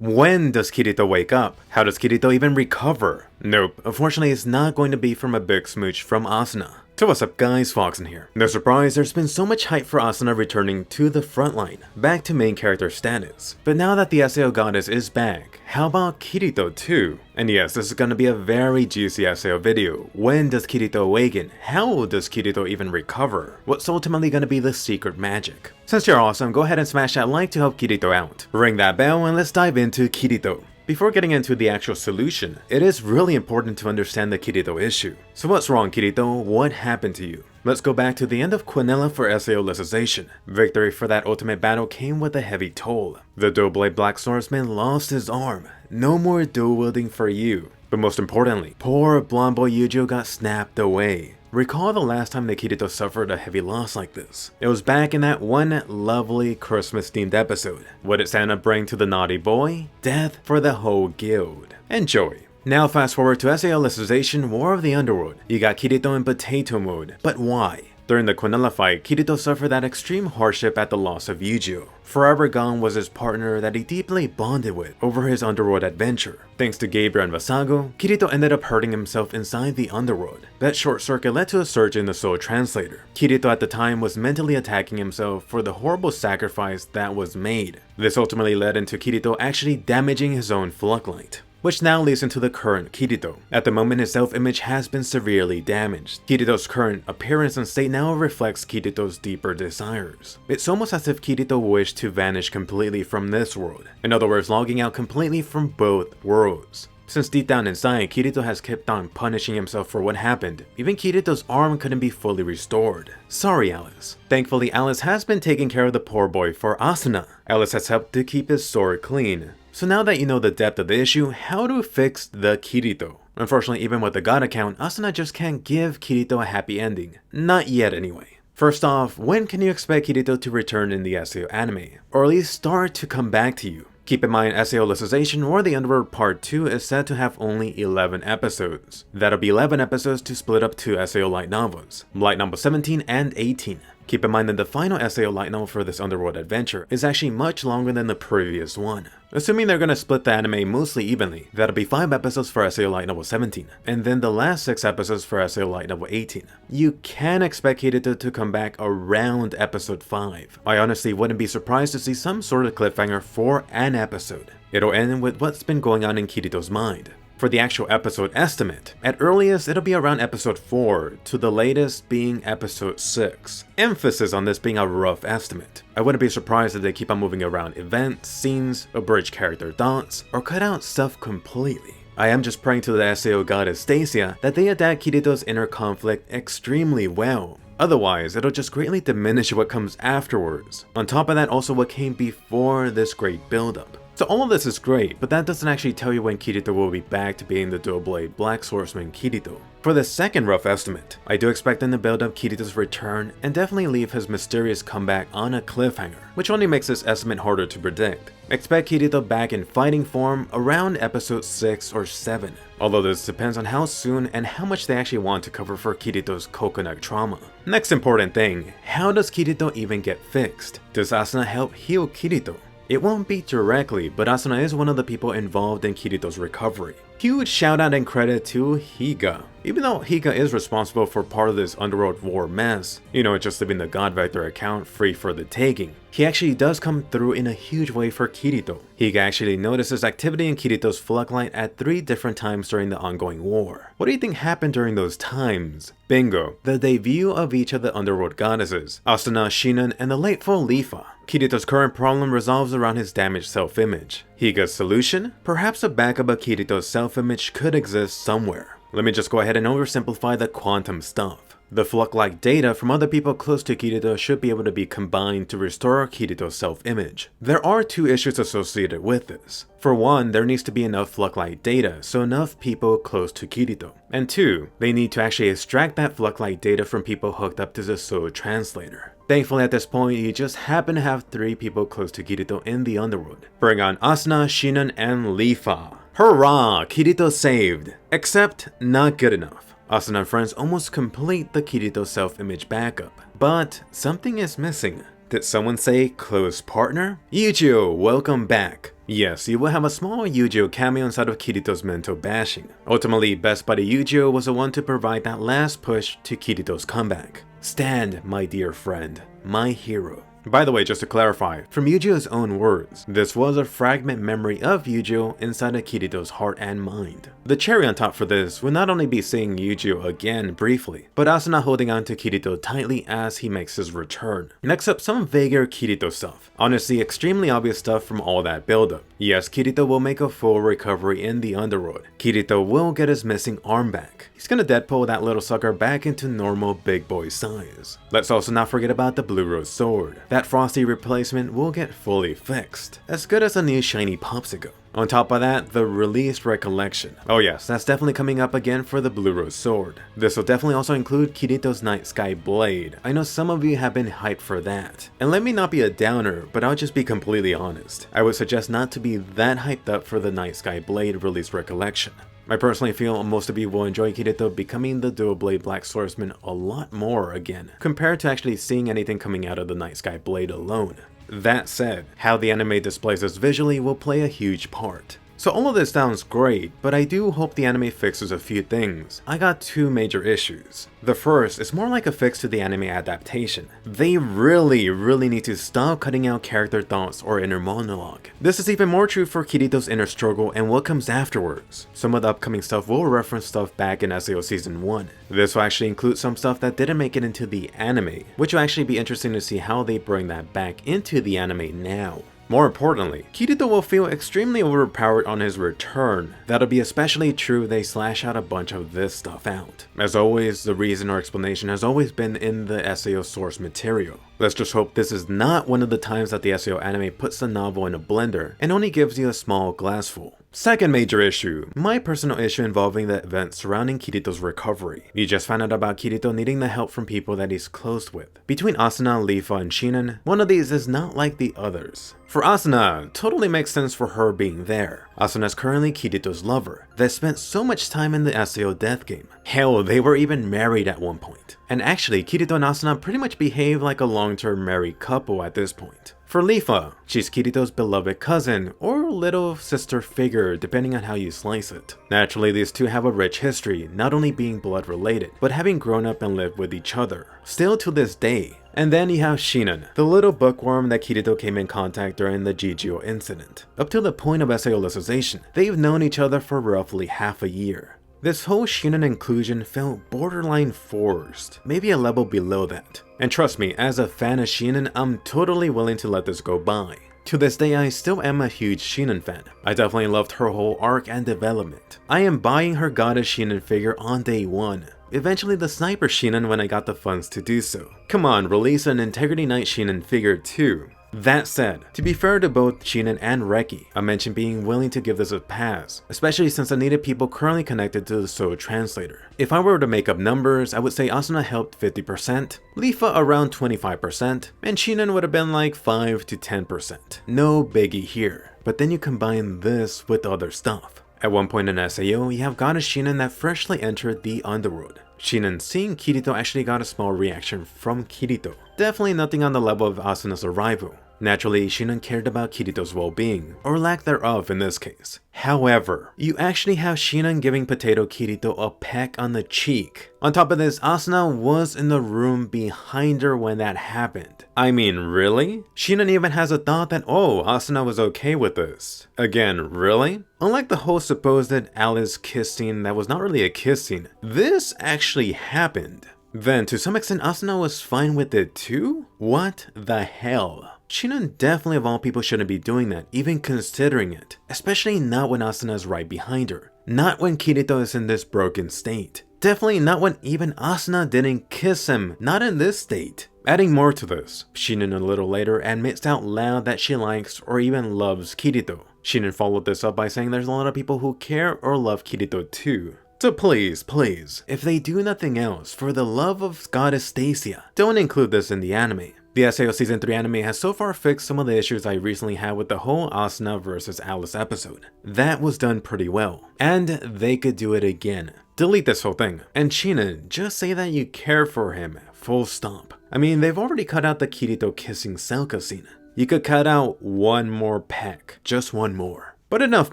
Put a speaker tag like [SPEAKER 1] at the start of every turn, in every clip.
[SPEAKER 1] When does Kirito wake up? How does Kirito even recover? Nope, unfortunately it's not going to be from a big smooch from Asuna. So what's up guys, Foxen here. No surprise, there's been so much hype for Asuna returning to the frontline, back to main character status. But now that the SAO goddess is back, how about Kirito too? And yes, this is gonna be a very juicy SAO video. When does Kirito awaken? How does Kirito even recover? What's ultimately gonna be the secret magic? Since you're awesome, go ahead and smash that like to help Kirito out. Ring that bell and let's dive into Kirito. Before getting into the actual solution, it is really important to understand the Kirito issue. So what's wrong, Kirito? What happened to you? Let's go back to the end of Quinella for SAO Alicization. Victory for that ultimate battle came with a heavy toll. The dual-blade black swordsman lost his arm. No more dual wielding for you. But most importantly, poor blonde boy Yujo got snapped away. Recall the last time that Kirito suffered a heavy loss like this. It was back in that one lovely Christmas-themed episode. What did Santa bring to the naughty boy? Death for the whole guild. Enjoy. Now fast forward to SAO Alicization War of the Underworld. You got Kirito in potato mode, but why? During the Quinella fight, Kirito suffered that extreme hardship at the loss of Yujo. Forever gone was his partner that he deeply bonded with over his Underworld adventure. Thanks to Gabriel and Vasago, Kirito ended up hurting himself inside the Underworld. That short circuit led to a surge in the Soul Translator. Kirito at the time was mentally attacking himself for the horrible sacrifice that was made. This ultimately led into Kirito actually damaging his own Floodlight, which now leads into the current Kirito. At the moment, his self-image has been severely damaged. Kirito's current appearance and state now reflects Kirito's deeper desires. It's almost as if Kirito wished to vanish completely from this world. In other words, logging out completely from both worlds. Since deep down inside, Kirito has kept on punishing himself for what happened. Even Kirito's arm couldn't be fully restored. Sorry, Alice. Thankfully, Alice has been taking care of the poor boy for Asuna. Alice has helped to keep his sword clean. So now that you know the depth of the issue, how to fix the Kirito? Unfortunately, even with the god account, Asuna just can't give Kirito a happy ending. Not yet anyway. First off, when can you expect Kirito to return in the SAO anime? Or at least start to come back to you? Keep in mind, SAO Alicization War of the Underworld Part 2 is said to have only 11 episodes. That'll be 11 episodes to split up to SAO light novels, light novel 17 and 18. Keep in mind that the final SAO light novel for this Underworld adventure is actually much longer than the previous one. Assuming they're gonna split the anime mostly evenly, that'll be 5 episodes for SAO light novel 17, and then the last 6 episodes for SAO light novel 18. You can expect Kirito to come back around episode 5. I honestly wouldn't be surprised to see some sort of cliffhanger for an episode. It'll end with what's been going on in Kirito's mind. For the actual episode estimate, at earliest it'll be around episode 4 to the latest being episode 6. Emphasis on this being a rough estimate. I wouldn't be surprised if they keep on moving around events, scenes, abridge character dots, or cut out stuff completely. I am just praying to the SAO goddess Stacia that they adapt Kirito's inner conflict extremely well. Otherwise, it'll just greatly diminish what comes afterwards. On top of that, also what came before this great buildup. So all of this is great, but that doesn't actually tell you when Kirito will be back to being the dual-blade Black Swordsman Kirito. For the second rough estimate, I do expect them to build up Kirito's return and definitely leave his mysterious comeback on a cliffhanger, which only makes this estimate harder to predict. Expect Kirito back in fighting form around episode 6 or 7, although this depends on how soon and how much they actually want to cover for Kirito's coconut trauma. Next important thing, how does Kirito even get fixed? Does Asuna help heal Kirito? It won't be directly, but Asuna is one of the people involved in Kirito's recovery. Huge shout out and credit to Higa. Even though Higa is responsible for part of this Underworld war mess, just leaving the God Vector account free for the taking, he actually does come through in a huge way for Kirito. Higa actually notices activity in Kirito's Floodlight at 3 different times during the ongoing war. What do you think happened during those times? Bingo, the debut of each of the Underworld goddesses, Asuna, Sinon, and the lateful Lifa. Kirito's current problem resolves around his damaged self-image. Higa's solution? Perhaps a backup of Kirito's self-image could exist somewhere. Let me just go ahead and oversimplify the quantum stuff. The Floodlight data from other people close to Kirito should be able to be combined to restore Kirito's self-image. There are 2 issues associated with this. For one, there needs to be enough Floodlight data, so enough people close to Kirito. And 2, they need to actually extract that Floodlight data from people hooked up to the Soul Translator. Thankfully at this point, you just happen to have 3 people close to Kirito in the Underworld. Bring on Asuna, Sinon, and Lifa. Hurrah! Kirito saved! Except, not good enough. Asuna and friends almost complete the Kirito self-image backup. But something is missing. Did someone say close partner? Yujo, welcome back. Yes, you will have a small Yujiro cameo inside of Kirito's mental bashing. Ultimately, Best Buddy Yujiro was the one to provide that last push to Kirito's comeback. Stand, my dear friend, my hero. By the way, just to clarify, from Yujiro's own words, this was a fragment memory of Yujiro inside of Kirito's heart and mind. The cherry on top for this would not only be seeing Yujiro again briefly, but Asuna holding on to Kirito tightly as he makes his return. Next up, some vaguer Kirito stuff. Honestly, extremely obvious stuff from all that buildup. Yes, Kirito will make a full recovery in the Underworld. Kirito will get his missing arm back. He's gonna Deadpool that little sucker back into normal big boy size. Let's also not forget about the Blue Rose Sword. That frosty replacement will get fully fixed, as good as a new shiny popsicle. On top of that, the released recollection. Oh yes, that's definitely coming up again for the Blue Rose Sword. This will definitely also include Kirito's Night Sky Blade. I know some of you have been hyped for that. And let me not be a downer, but I'll just be completely honest. I would suggest not to be that hyped up for the Night Sky Blade release recollection. I personally feel most of you will enjoy Kirito becoming the Dual Blade Black Swordsman a lot more again, compared to actually seeing anything coming out of the Night Sky Blade alone. That said, how the anime displays this visually will play a huge part. So all of this sounds great, but I do hope the anime fixes a few things. I got two major issues. The first is more like a fix to the anime adaptation. They really need to stop cutting out character thoughts or inner monologue. This is even more true for Kirito's inner struggle and what comes afterwards. Some of the upcoming stuff will reference stuff back in SAO Season 1. This will actually include some stuff that didn't make it into the anime, which will actually be interesting to see how they bring that back into the anime now. More importantly, Kirito will feel extremely overpowered on his return. That'll be especially true if they slash out a bunch of this stuff out. As always, the reason or explanation has always been in the SAO source material. Let's just hope this is not one of the times that the SAO anime puts the novel in a blender and only gives you a small glassful. Second major issue, my personal issue involving the events surrounding Kirito's recovery. You just found out about Kirito needing the help from people that he's close with. Between Asuna, Lifa, and Sinon, one of these is not like the others. For Asuna, totally makes sense for her being there. Asuna is currently Kirito's lover, that spent so much time in the SAO death game. Hell, they were even married at one point. And actually, Kirito and Asuna pretty much behave like a long-term married couple at this point. For Lifa, she's Kirito's beloved cousin, or little sister figure depending on how you slice it. Naturally, these two have a rich history, not only being blood related, but having grown up and lived with each other, still to this day. And then you have Sinon, the little bookworm that Kirito came in contact during the GGO incident. Up to the point of SAO Alicization, they've known each other for roughly half a year. This whole Sinon inclusion felt borderline forced, maybe a level below that. And trust me, as a fan of Sinon, I'm totally willing to let this go by. To this day, I still am a huge Sinon fan. I definitely loved her whole arc and development. I am buying her Goddess Sinon figure on day one. Eventually the Sniper Sinon when I got the funds to do so. Come on, release an Integrity Knight Sinon figure too. That said, to be fair to both Sinon and Reki, I mentioned being willing to give this a pass, especially since I needed people currently connected to the SAO translator. If I were to make up numbers, I would say Asuna helped 50%, Lifa around 25%, and Sinon would have been like 5 to 10%. No biggie here. But then you combine this with other stuff. At one point in SAO, you have Goddess Sinon that freshly entered the Underworld. Sinon seeing Kirito actually got a small reaction from Kirito. Definitely nothing on the level of Asuna's arrival. Naturally, Sinon cared about Kirito's well-being, or lack thereof in this case. However, you actually have Sinon giving Potato Kirito a peck on the cheek. On top of this, Asuna was in the room behind her when that happened. I mean, really? Sinon even has a thought that, oh, Asuna was okay with this. Again, really? Unlike the whole supposed Alice kiss scene that was not really a kiss scene, this actually happened. Then, to some extent, Asuna was fine with it too? What the hell? Sinon definitely of all people shouldn't be doing that, even considering it. Especially not when Asuna is right behind her. Not when Kirito is in this broken state. Definitely not when even Asuna didn't kiss him, not in this state. Adding more to this, Sinon a little later admits out loud that she likes or even loves Kirito. Sinon followed this up by saying there's a lot of people who care or love Kirito too. So please, if they do nothing else, for the love of Goddess Stacia, don't include this in the anime. The SAO Season 3 anime has so far fixed some of the issues I recently had with the whole Asuna vs Alice episode. That was done pretty well, and they could do it again. Delete this whole thing, and Sinon, just say that you care for him, full stop. I mean, they've already cut out the Kirito kissing Selka scene. You could cut out one more peck, just one more. But enough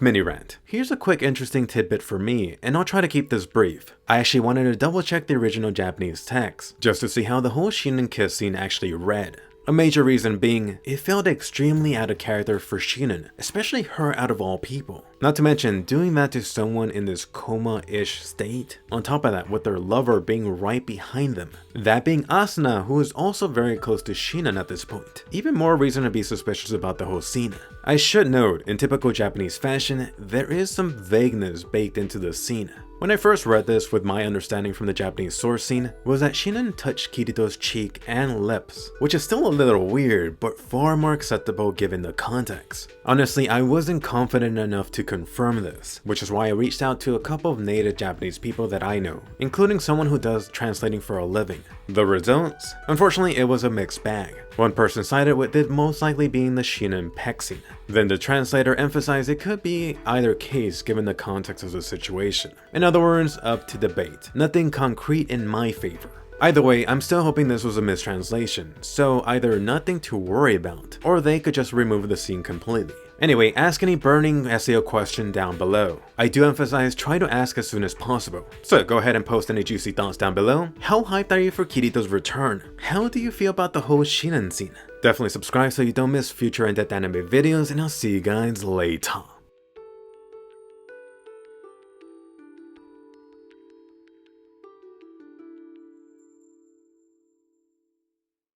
[SPEAKER 1] mini rant. Here's a quick interesting tidbit for me, and I'll try to keep this brief. I actually wanted to double check the original Japanese text, just to see how the whole Sinon kiss scene actually read. A major reason being, it felt extremely out of character for Sinon, especially her out of all people. Not to mention, doing that to someone in this coma-ish state. On top of that, with their lover being right behind them. That being Asuna, who is also very close to Sinon at this point. Even more reason to be suspicious about the whole scene. I should note, in typical Japanese fashion, there is some vagueness baked into the scene. When I first read this, with my understanding from the Japanese source scene, was that Sinon touched Kirito's cheek and lips, which is still a little weird, but far more acceptable given the context. Honestly, I wasn't confident enough to confirm this, which is why I reached out to a couple of native Japanese people that I know, including someone who does translating for a living. The results? Unfortunately, it was a mixed bag. One person sided with it most likely being the Sinon peck scene. Then the translator emphasized it could be either case given the context of the situation. In other words, up to debate. Nothing concrete in my favor. Either way, I'm still hoping this was a mistranslation, so either nothing to worry about, or they could just remove the scene completely. Anyway, ask any burning SAO question down below. I do emphasize try to ask as soon as possible. So go ahead and post any juicy thoughts down below. How hyped are you for Kirito's return? How do you feel about the whole Sinon scene? Definitely subscribe so you don't miss future in-depth anime videos, and I'll see you guys later.